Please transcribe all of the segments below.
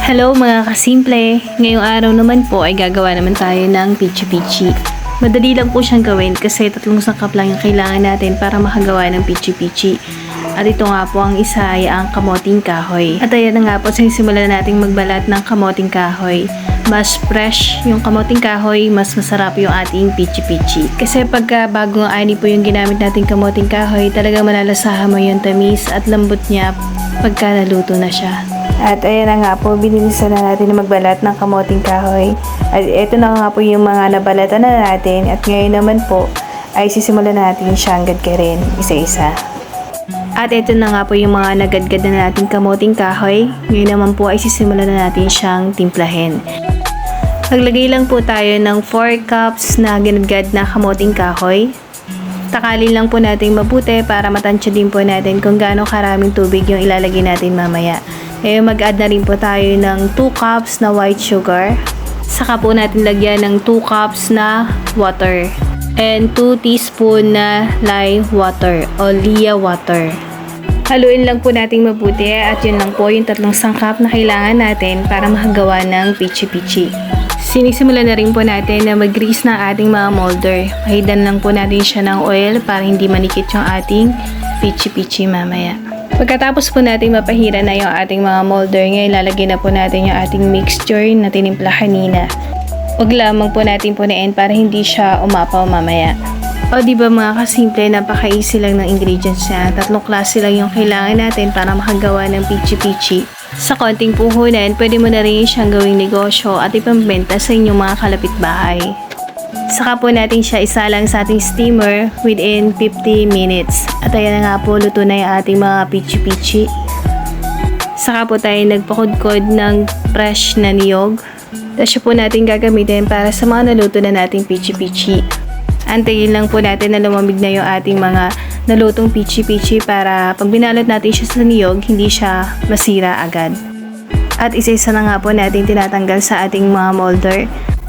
Hello mga kasimple! Ngayong araw naman po ay gagawa naman tayo ng pichi-pichi. Madali lang po siyang gawin kasi 3 sangkap lang yung kailangan natin para makagawa ng pichi-pichi. At ito nga po ang isa ay ang kamoting kahoy. At ayan na nga po, sinisimulan natin magbalat ng kamoting kahoy. Mas fresh yung kamoting kahoy, mas masarap yung ating pichi-pichi. Kasi pagka bagong ani po yung ginamit nating kamoting kahoy, talaga malalasahan mo yung tamis at lambot niya pagka naluto na siya. At ayan na nga po, binilisan na natin na magbalat ng kamoting kahoy. At ito na nga po yung mga nabalatan na natin. At ngayon naman po ay sisimulan natin siyang gadgarin isa-isa. At ito na nga po yung mga nagadgad na natin kamoting kahoy. Ngayon naman po ay sisimulan na natin siyang timplahin. Maglagay lang po tayo ng 4 cups na ginadgad na kamoting kahoy. Takalin lang po natin mabuti para matansya din po natin kung gaano karaming tubig yung ilalagay natin mamaya. Ngayon mag-add na rin po tayo ng 2 cups na white sugar. Saka po natin lagyan ng 2 cups na water. And 2 teaspoon na lye water o Lia water. Haluin lang po natin mabuti at yun lang po yung 3 sangkap na kailangan natin para makagawa ng pichi-pichi. Sinisimulan na rin po natin na mag-grease ng ating mga molder. Mahidan lang po natin siya ng oil para hindi manikit yung ating pichi-pichi mamaya. Pagkatapos po natin mapahira na yung ating mga molder, ngayon lalagyan na po natin yung ating mixture na tinimpla kanina. Huwag lamang po natin punain para hindi siya umapaw mamaya. O diba mga kasimple, napaka-easy lang ng ingredients niya. 3 klase lang yung kailangan natin para makagawa ng pichi-pichi. Sa konting puhunan, pwede mo na rin siyang gawing negosyo at ipambenta sa inyong mga kalapit-bahay. Saka po natin siya isalang sa ating steamer within 50 minutes. At ayan na nga po, luto na yung ating mga pichi-pichi. Saka po tayo nagpakudkod ng fresh na niyog. Tapos siya po natin gagamitin para sa mga naluto na nating pichi-pichi. Antayin lang po natin na lumamig na yung ating mga nalutong pichi-pichi para pag binalot natin siya sa niyog, hindi siya masira agad. At isa-isa na nga po natin tinatanggal sa ating mga molder.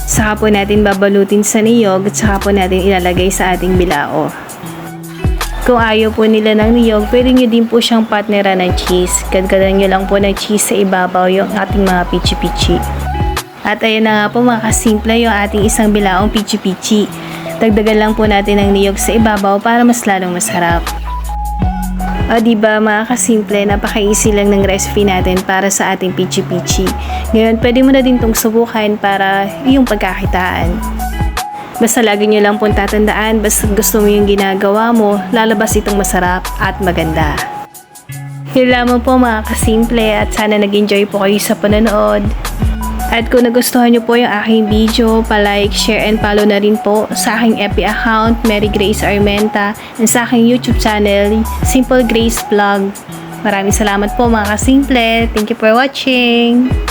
Saka po natin babalutin sa niyog at saka po natin ilalagay sa ating bilao. Kung ayaw po nila ng niyog, pwede nyo din po siyang partneran ng cheese. Gadgadan nyo lang po ng cheese sa ibabaw yung ating mga pichi-pichi. At ayan na nga po mga kasimple yung ating isang bilaong pichi-pichi. Dagdagan lang po natin ng niyog sa ibabaw para mas lalong masarap. O diba mga kasimple, napaka-easy lang ng recipe natin para sa ating pichi-pichi. Ngayon, pwede mo na din itong subukan para yung pagkakitaan. Basta lagi nyo lang pong tatandaan, basta gusto mo yung ginagawa mo, lalabas itong masarap at maganda. Yun lamang po mga kasimple at sana nag-enjoy po kayo sa panonood. At kung nagustuhan nyo po yung aking video, pa-like, share, and follow na rin po sa aking FB account, Mary Grace Armenta, and sa aking YouTube channel, Simple Grace Vlog. Maraming salamat po mga kasimple. Thank you for watching!